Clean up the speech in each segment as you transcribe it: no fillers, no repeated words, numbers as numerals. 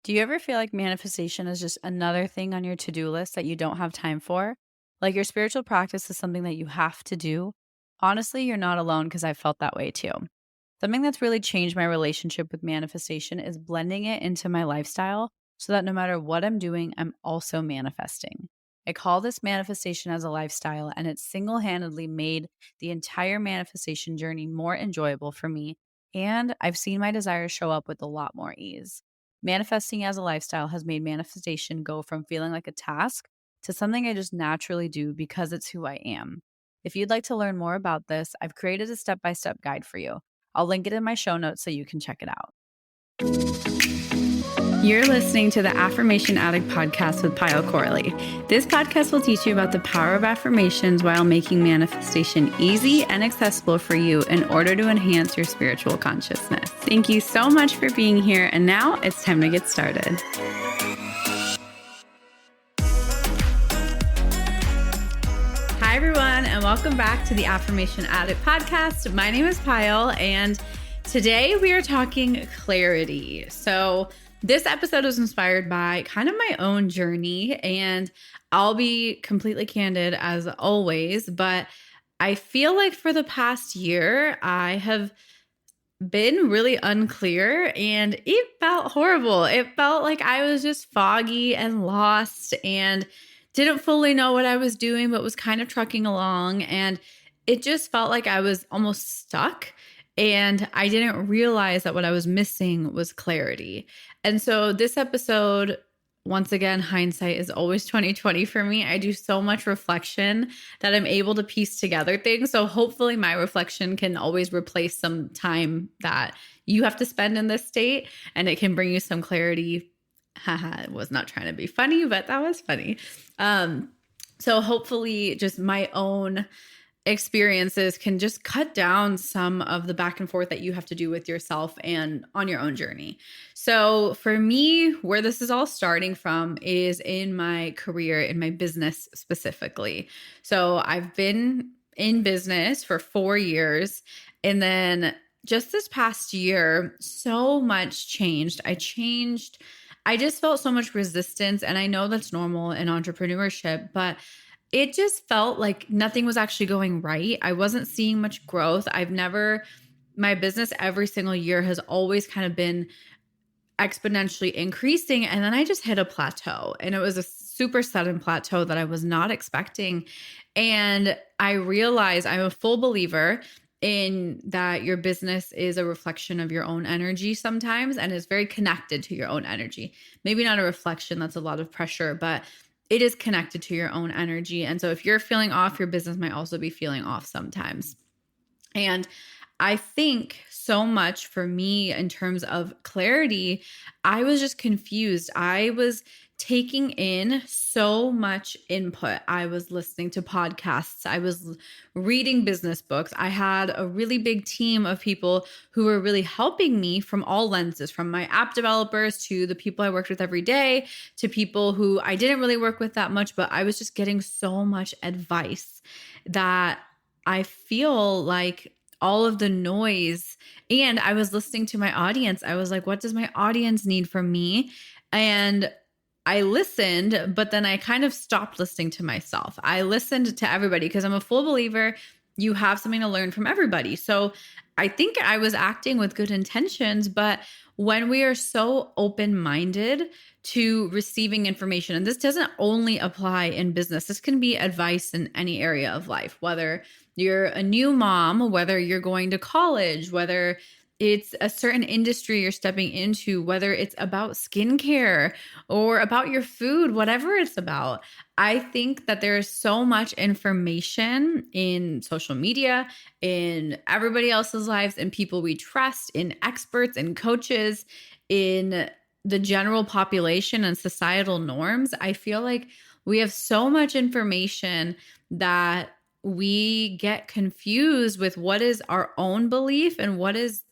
Do you ever feel like manifestation is just another thing on your to-do list that you don't have time for? Like your spiritual practice is something that you have to do? Honestly, you're not alone because I felt that way too. Something that's really changed my relationship with manifestation is blending it into my lifestyle so that no matter what I'm doing, I'm also manifesting. I call this manifestation as a lifestyle, and it's single handedly made the entire manifestation journey more enjoyable for me. And I've seen my desires show up with a lot more ease. Manifesting as a lifestyle has made manifestation go from feeling like a task to something I just naturally do because it's who I am. If you'd like to learn more about this, I've created a step by step guide for you. I'll link it in my show notes so you can check it out. You're listening to the Affirmation Addict podcast with Pyle Corley. This podcast will teach you about the power of affirmations while making manifestation easy and accessible for you in order to enhance your spiritual consciousness. Thank you so much for being here, and now it's time to get started. Hi, everyone, and welcome back to the Affirmation Addict podcast. My name is Pyle, and today we are talking clarity. So this episode was inspired by kind of my own journey, and I'll be completely candid as always, but I feel like for the past year, I have been really unclear and it felt horrible. It felt like I was just foggy and lost and didn't fully know what I was doing, but was kind of trucking along. And it just felt like I was almost stuck. And I didn't realize that what I was missing was clarity. And so this episode, once again, hindsight is always 2020 for me. I do so much reflection that I'm able to piece together things. So hopefully my reflection can always replace some time that you have to spend in this state, and it can bring you some clarity. Haha, I was not trying to be funny, but that was funny. So hopefully just my own experiences can just cut down some of the back and forth that you have to do with yourself and on your own journey. So for me, where this is all starting from is in my career, in my business specifically. So I've been in business for 4 years, and then just this past year, so much changed. I just felt so much resistance, and I know that's normal in entrepreneurship, but it just felt like nothing was actually going right. I wasn't seeing much growth. My business every single year has always kind of been exponentially increasing. And then I just hit a plateau, and it was a super sudden plateau that I was not expecting. And I realized I'm a full believer in that your business is a reflection of your own energy sometimes, and is very connected to your own energy. Maybe not a reflection, that's a lot of pressure, but it is connected to your own energy. And so if you're feeling off, your business might also be feeling off sometimes. And I think so much for me in terms of clarity, I was just confused. I was taking in so much input. I was listening to podcasts. I was reading business books. I had a really big team of people who were really helping me from all lenses, from my app developers to the people I worked with every day to people who I didn't really work with that much, but I was just getting so much advice that I feel like all of the noise, and I was listening to my audience. I was like, what does my audience need from me? And I listened, but then I kind of stopped listening to myself. I listened to everybody because I'm a full believer. You have something to learn from everybody. So I think I was acting with good intentions, but when we are so open-minded to receiving information, and this doesn't only apply in business, this can be advice in any area of life, whether you're a new mom, whether you're going to college, whether it's a certain industry you're stepping into, whether it's about skincare or about your food, whatever it's about. I think that there is so much information in social media, in everybody else's lives, in people we trust, in experts and coaches, in the general population and societal norms. I feel like we have so much information that we get confused with what is our own belief and what is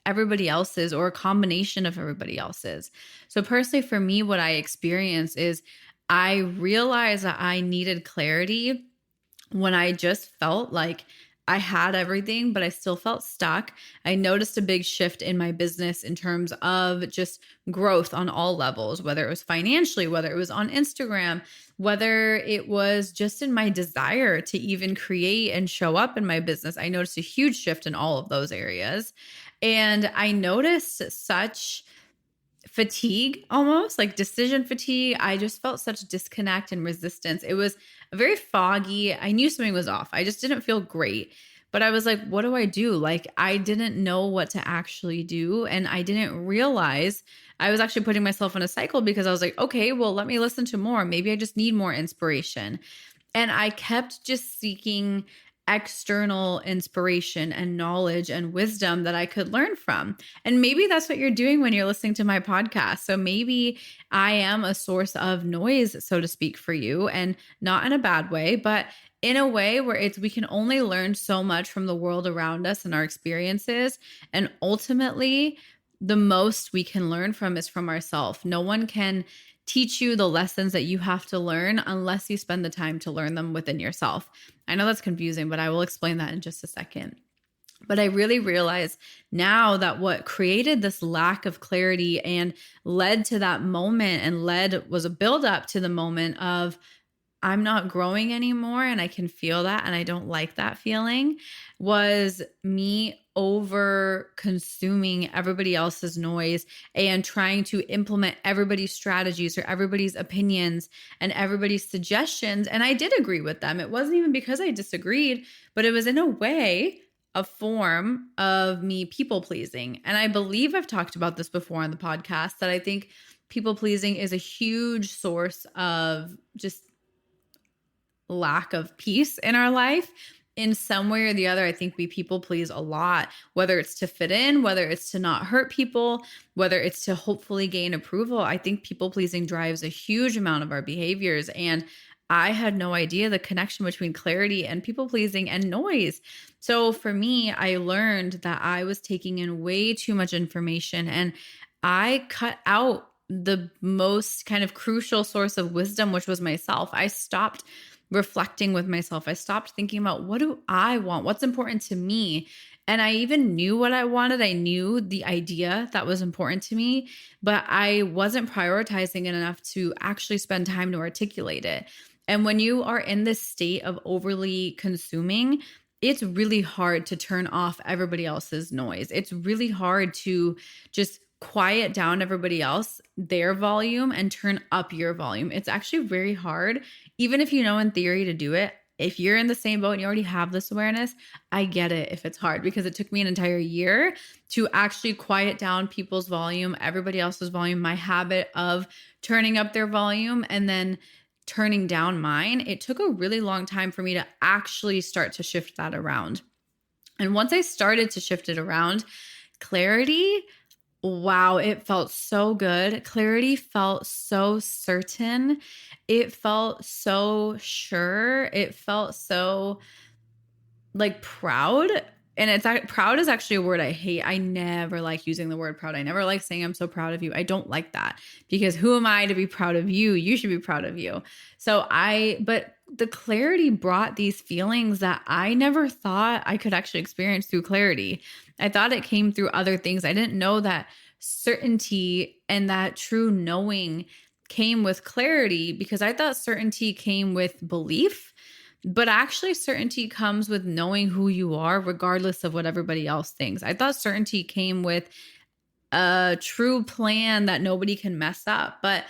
everybody else's, or a combination of everybody else's. So personally, for me, what I experienced is I realized that I needed clarity when I just felt like I had everything, but I still felt stuck. I noticed a big shift in my business in terms of just growth on all levels, whether it was financially, whether it was on Instagram, whether it was just in my desire to even create and show up in my business. I noticed a huge shift in all of those areas. And I noticed such fatigue, almost like decision fatigue. I just felt such disconnect and resistance. It was very foggy. I knew something was off. I just didn't feel great. But I was like, what do I do? Like, I didn't know what to actually do. And I didn't realize I was actually putting myself in a cycle because I was like, okay, well, let me listen to more. Maybe I just need more inspiration. And I kept just seeking external inspiration and knowledge and wisdom that I could learn from. And maybe that's what you're doing when you're listening to my podcast. So maybe I am a source of noise, so to speak, for you, and not in a bad way, but in a way where we can only learn so much from the world around us and our experiences. And ultimately, the most we can learn from is from ourselves. No one can teach you the lessons that you have to learn unless you spend the time to learn them within yourself. I know that's confusing, but I will explain that in just a second. But I really realize now that what created this lack of clarity and led to that moment and was a buildup to the moment of I'm not growing anymore and I can feel that and I don't like that feeling, was me over consuming everybody else's noise and trying to implement everybody's strategies or everybody's opinions and everybody's suggestions. And I did agree with them. It wasn't even because I disagreed, but it was in a way a form of me people pleasing. And I believe I've talked about this before on the podcast, that I think people pleasing is a huge source of just lack of peace in our life. In some way or the other, I think we people please a lot, whether it's to fit in, whether it's to not hurt people, whether it's to hopefully gain approval. I think people pleasing drives a huge amount of our behaviors. And I had no idea the connection between clarity and people pleasing and noise. So for me, I learned that I was taking in way too much information and I cut out the most kind of crucial source of wisdom, which was myself. I stopped reflecting with myself. I stopped thinking about what do I want? What's important to me? And I even knew what I wanted. I knew the idea that was important to me, but I wasn't prioritizing it enough to actually spend time to articulate it. And when you are in this state of overly consuming, it's really hard to turn off everybody else's noise. It's really hard to just quiet down everybody else, their volume, and turn up your volume. It's actually very hard, even if you know in theory to do it. If you're in the same boat and you already have this awareness, I get it if it's hard, because it took me an entire year to actually quiet down people's volume, everybody else's volume, my habit of turning up their volume and then turning down mine. It took a really long time for me to actually start to shift that around. And once I started to shift it around, clarity, wow, it felt so good. Clarity felt so certain. It felt so sure. It felt so like proud. And proud is actually a word I hate. I never like using the word proud. I never like saying I'm so proud of you. I don't like that, because who am I to be proud of you? You should be proud of you. But the clarity brought these feelings that I never thought I could actually experience through clarity. I thought it came through other things. I didn't know that certainty and that true knowing came with clarity, because I thought certainty came with belief. But actually, certainty comes with knowing who you are, regardless of what everybody else thinks. I thought certainty came with a true plan that nobody can mess up. But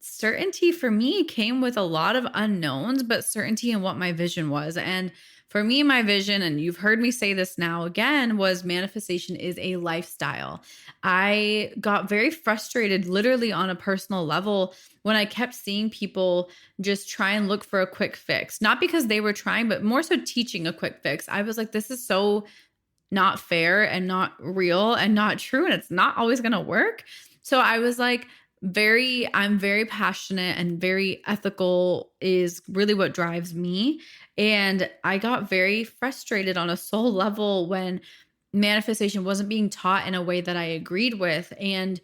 certainty for me came with a lot of unknowns, but certainty in what my vision was. And for me, my vision, and you've heard me say this now again, was manifestation is a lifestyle. I got very frustrated, literally on a personal level, when I kept seeing people just try and look for a quick fix. Not because they were trying, but more so teaching a quick fix. I was like, this is so not fair and not real and not true. And it's not always going to work. So I was like, I'm very passionate, and very ethical is really what drives me. And I got very frustrated on a soul level when manifestation wasn't being taught in a way that I agreed with. And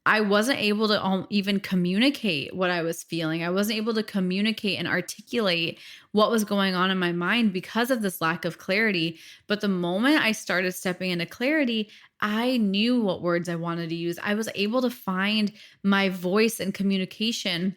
I wasn't able to even communicate what I was feeling. I wasn't able to communicate and articulate what was going on in my mind because of this lack of clarity. But the moment I started stepping into clarity, I knew what words I wanted to use. I was able to find my voice and communication.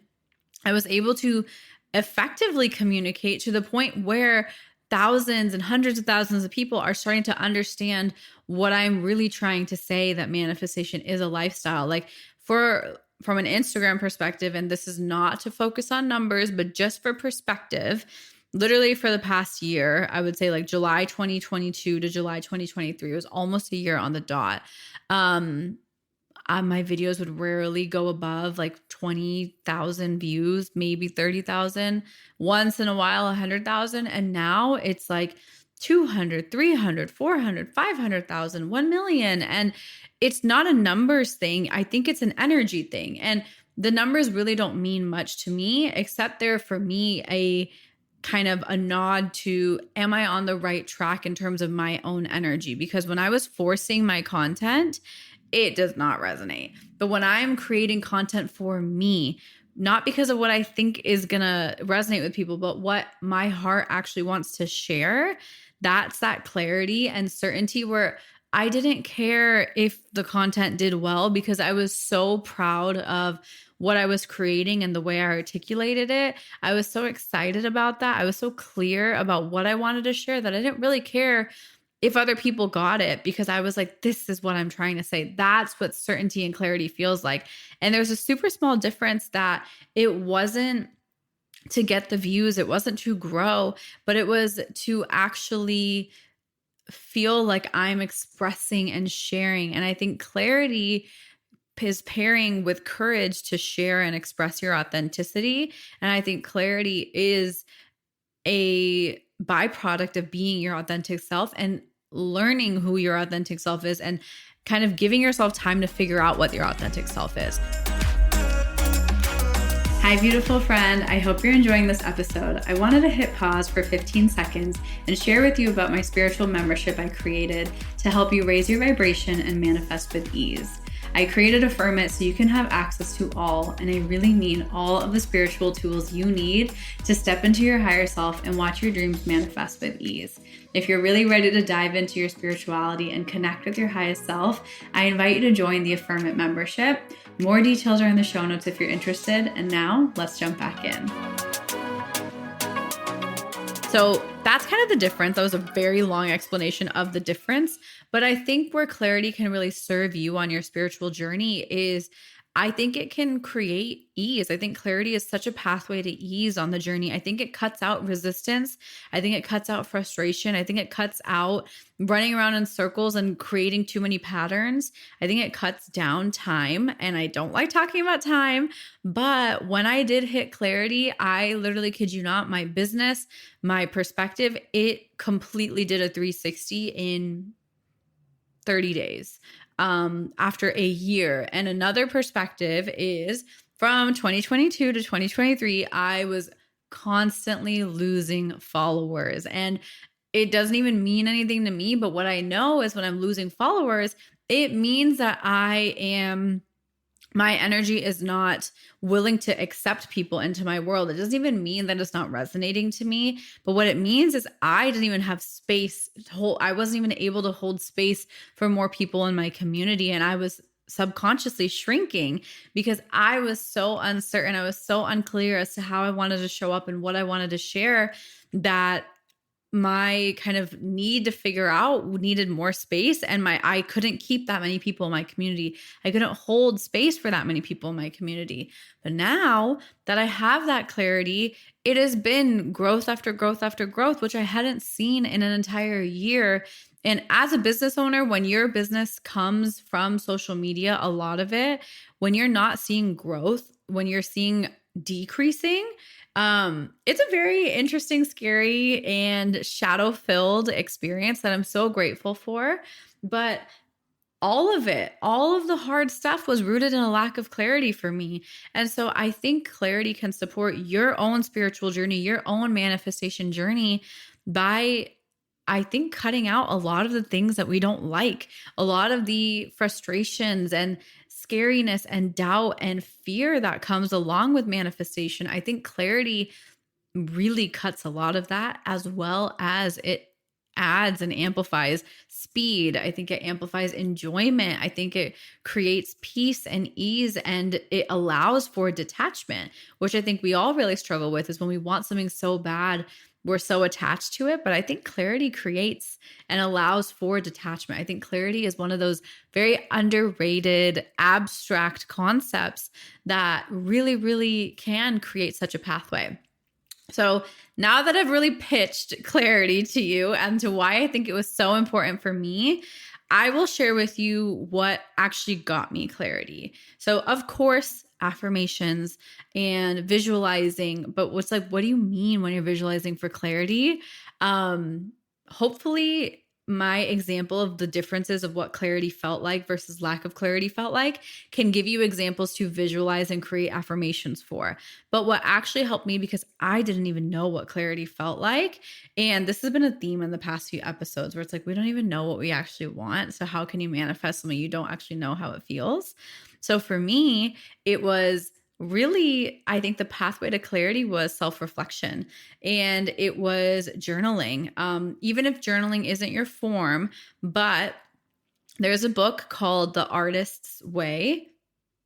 I was able to effectively communicate to the point where thousands and hundreds of thousands of people are starting to understand what I'm really trying to say, that manifestation is a lifestyle. Like from an Instagram perspective, and this is not to focus on numbers, but just for perspective, literally for the past year, I would say like July 2022 to July 2023, it was almost a year on the dot. My videos would rarely go above like 20,000 views, maybe 30,000, once in a while, 100,000. And now it's like 200, 300, 400, 500,000, 1 million. And it's not a numbers thing. I think it's an energy thing. And the numbers really don't mean much to me, except they're for me a kind of a nod to, am I on the right track in terms of my own energy? Because when I was forcing my content, it does not resonate. But when I'm creating content for me, not because of what I think is going to resonate with people, but what my heart actually wants to share, that's that clarity and certainty where I didn't care if the content did well, because I was so proud of what I was creating and the way I articulated it. I was so excited about that. I was so clear about what I wanted to share that I didn't really care if other people got it, because I was like, this is what I'm trying to say. That's what certainty and clarity feels like. And there's a super small difference that it wasn't to get the views, it wasn't to grow, but it was to actually feel like I'm expressing and sharing. And I think clarity is pairing with courage to share and express your authenticity. And I think clarity is a byproduct of being your authentic self and learning who your authentic self is and kind of giving yourself time to figure out what your authentic self is. Hi, beautiful friend. I hope you're enjoying this episode. I wanted to hit pause for 15 seconds and share with you about my spiritual membership I created to help you raise your vibration and manifest with ease. I created Affirm It so you can have access to all, and I really mean all, of the spiritual tools you need to step into your higher self and watch your dreams manifest with ease. If you're really ready to dive into your spirituality and connect with your highest self, I invite you to join the Affirm It membership. More details are in the show notes if you're interested. And now let's jump back in. So that's kind of the difference. That was a very long explanation of the difference. But I think where clarity can really serve you on your spiritual journey is, I think it can create ease. I think clarity is such a pathway to ease on the journey. I think it cuts out resistance. I think it cuts out frustration. I think it cuts out running around in circles and creating too many patterns. I think it cuts down time. And I don't like talking about time, but when I did hit clarity, I literally, kid you not, my business, my perspective, it completely did a 360 in 30 days. After a year. And another perspective is from 2022 to 2023, I was constantly losing followers. And it doesn't even mean anything to me. But what I know is when I'm losing followers, it means that my energy is not willing to accept people into my world. It doesn't even mean that it's not resonating to me. But what it means is I didn't even have space to hold. I wasn't even able to hold space for more people in my community. And I was subconsciously shrinking because I was so uncertain. I was so unclear as to how I wanted to show up and what I wanted to share, that my kind of need to figure out needed more space. And I couldn't keep that many people in my community. I couldn't hold space for that many people in my community. But now that I have that clarity, it has been growth after growth after growth, which I hadn't seen in an entire year. And as a business owner, when your business comes from social media, a lot of it, when you're not seeing growth, when you're seeing decreasing, it's a very interesting, scary, and shadow-filled experience that I'm so grateful for. But all of it, all of the hard stuff was rooted in a lack of clarity for me. And so I think clarity can support your own spiritual journey, your own manifestation journey by, I think, cutting out a lot of the things that we don't like, a lot of the frustrations and scariness and doubt and fear that comes along with manifestation. I think clarity really cuts a lot of that, as well as it adds and amplifies speed. I think it amplifies enjoyment. I think it creates peace and ease, and it allows for detachment, which I think we all really struggle with, is when we want something so bad, we're so attached to it. But I think clarity creates and allows for detachment. I think clarity is one of those very underrated, abstract concepts that really, really can create such a pathway. So now that I've really pitched clarity to you and to why I think it was so important for me, I will share with you what actually got me clarity. So, of course, affirmations and visualizing, but what do you mean when you're visualizing for clarity? Hopefully, my example of the differences of what clarity felt like versus lack of clarity felt like can give you examples to visualize and create affirmations for. But what actually helped me, because I didn't even know what clarity felt like, and this has been a theme in the past few episodes where it's like, we don't even know what we actually want. So how can you manifest something you don't actually know how it feels? So for me, it was really, I think the pathway to clarity was self-reflection, and it was journaling. Even if journaling isn't your form, but there's a book called The Artist's Way.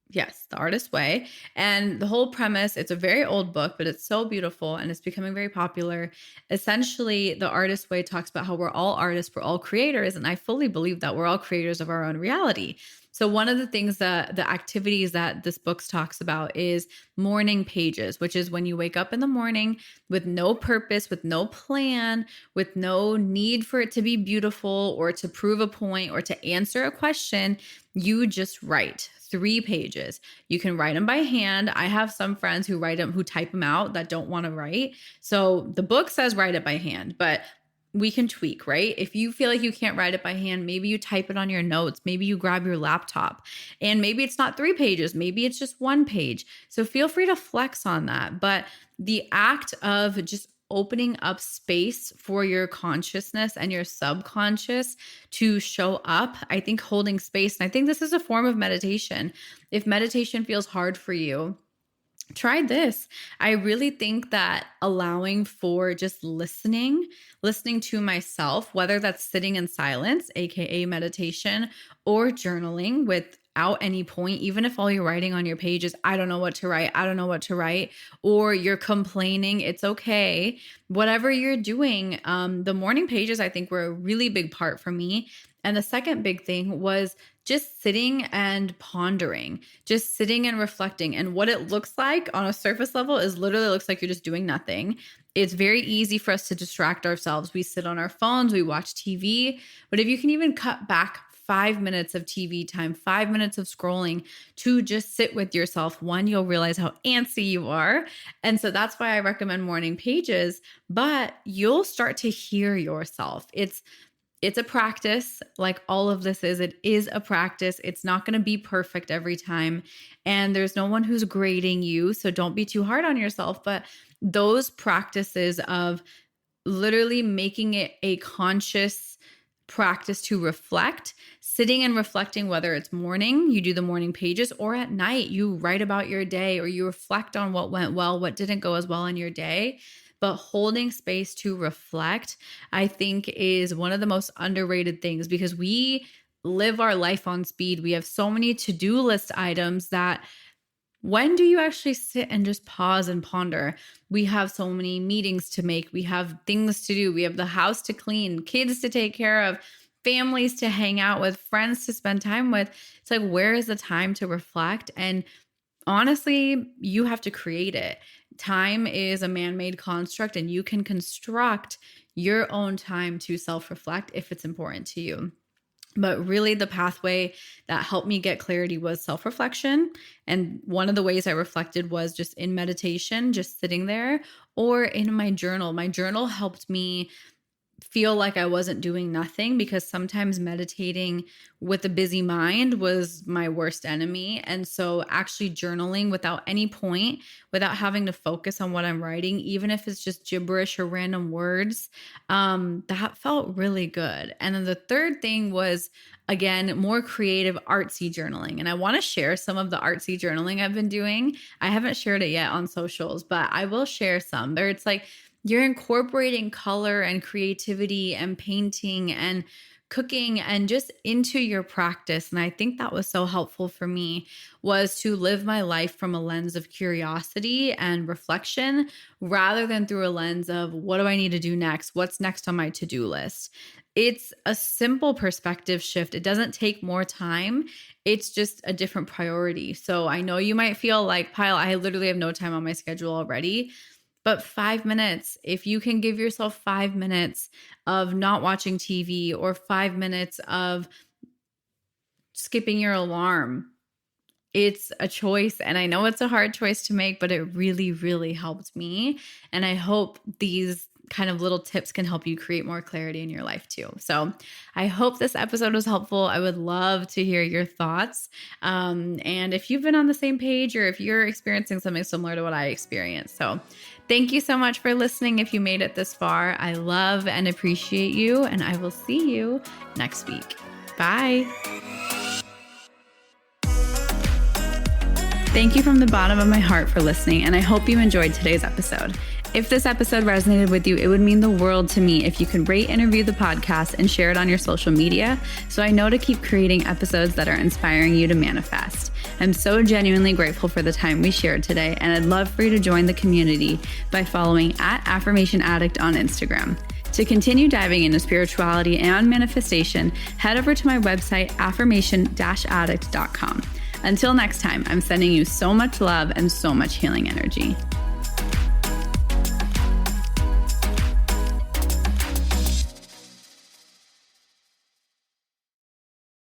Yes, The Artist's Way. And the whole premise, it's a very old book, but it's so beautiful and it's becoming very popular. Essentially, The Artist's Way talks about how we're all artists, we're all creators. And I fully believe that we're all creators of our own reality. So one of the things that the activities that this book talks about is morning pages, which is when you wake up in the morning with no purpose, with no plan, with no need for it to be beautiful or to prove a point or to answer a question. You just write 3 pages. You can write them by hand. I have some friends who write them, who type them out, that don't want to write. So the book says write it by hand, but we can tweak, right? If you feel like you can't write it by hand, maybe you type it on your notes. Maybe you grab your laptop, and maybe it's not 3 pages. Maybe it's just 1 page. So feel free to flex on that. But the act of just opening up space for your consciousness and your subconscious to show up, I think holding space, and I think this is a form of meditation. If meditation feels hard for you, try this. I really think that allowing for just listening to myself, whether that's sitting in silence, AKA meditation, or journaling without any point, even if all you're writing on your page is, I don't know what to write, or you're complaining, it's okay. Whatever you're doing, the morning pages, I think, were a really big part for me. And the second big thing was just sitting and pondering, just sitting and reflecting. And what it looks like on a surface level is literally looks like you're just doing nothing. It's very easy for us to distract ourselves. We sit on our phones, we watch TV. But if you can even cut back 5 minutes of TV time, 5 minutes of scrolling to just sit with yourself, one, you'll realize how antsy you are. And so that's why I recommend morning pages, but you'll start to hear yourself. It's a practice, like all of this is. It is a practice. It's not going to be perfect every time. And there's no one who's grading you. So don't be too hard on yourself. But those practices of literally making it a conscious practice to reflect, sitting and reflecting, whether it's morning, you do the morning pages, or at night, you write about your day, or you reflect on what went well, what didn't go as well in your day. But holding space to reflect, I think, is one of the most underrated things, because we live our life on speed. We have so many to-do list items that when do you actually sit and just pause and ponder? We have so many meetings to make. We have things to do. We have the house to clean, kids to take care of, families to hang out with, friends to spend time with. It's like, where is the time to reflect? And honestly, you have to create it. Time is a man-made construct, and you can construct your own time to self-reflect if it's important to you. But really, the pathway that helped me get clarity was self-reflection. And one of the ways I reflected was just in meditation, just sitting there, or in my journal. My journal helped me feel like I wasn't doing nothing, because sometimes meditating with a busy mind was my worst enemy. And so actually journaling without any point, without having to focus on what I'm writing, even if it's just gibberish or random words, that felt really good. And then the third thing was, again, more creative, artsy journaling. And I want to share some of the artsy journaling I've been doing. I haven't shared it yet on socials, but I will share some. There, it's like you're incorporating color and creativity and painting and cooking and just into your practice. And I think that was so helpful for me, was to live my life from a lens of curiosity and reflection rather than through a lens of what do I need to do next? What's next on my to-do list? It's a simple perspective shift. It doesn't take more time. It's just a different priority. So I know you might feel like, Pyle, I literally have no time on my schedule already. But 5 minutes, if you can give yourself 5 minutes of not watching TV or 5 minutes of skipping your alarm, it's a choice. And I know it's a hard choice to make, but it really, really helped me. And I hope these kind of little tips can help you create more clarity in your life too. So I hope this episode was helpful. I would love to hear your thoughts. And if you've been on the same page or if you're experiencing something similar to what I experienced. So thank you so much for listening. If you made it this far, I love and appreciate you, and I will see you next week. Bye. Thank you from the bottom of my heart for listening, and I hope you enjoyed today's episode. If this episode resonated with you, it would mean the world to me if you could rate and review the podcast and share it on your social media, so I know to keep creating episodes that are inspiring you to manifest. I'm so genuinely grateful for the time we shared today, and I'd love for you to join the community by following @AffirmationAddict on Instagram. To continue diving into spirituality and manifestation, head over to my website, affirmation-addict.com. Until next time, I'm sending you so much love and so much healing energy.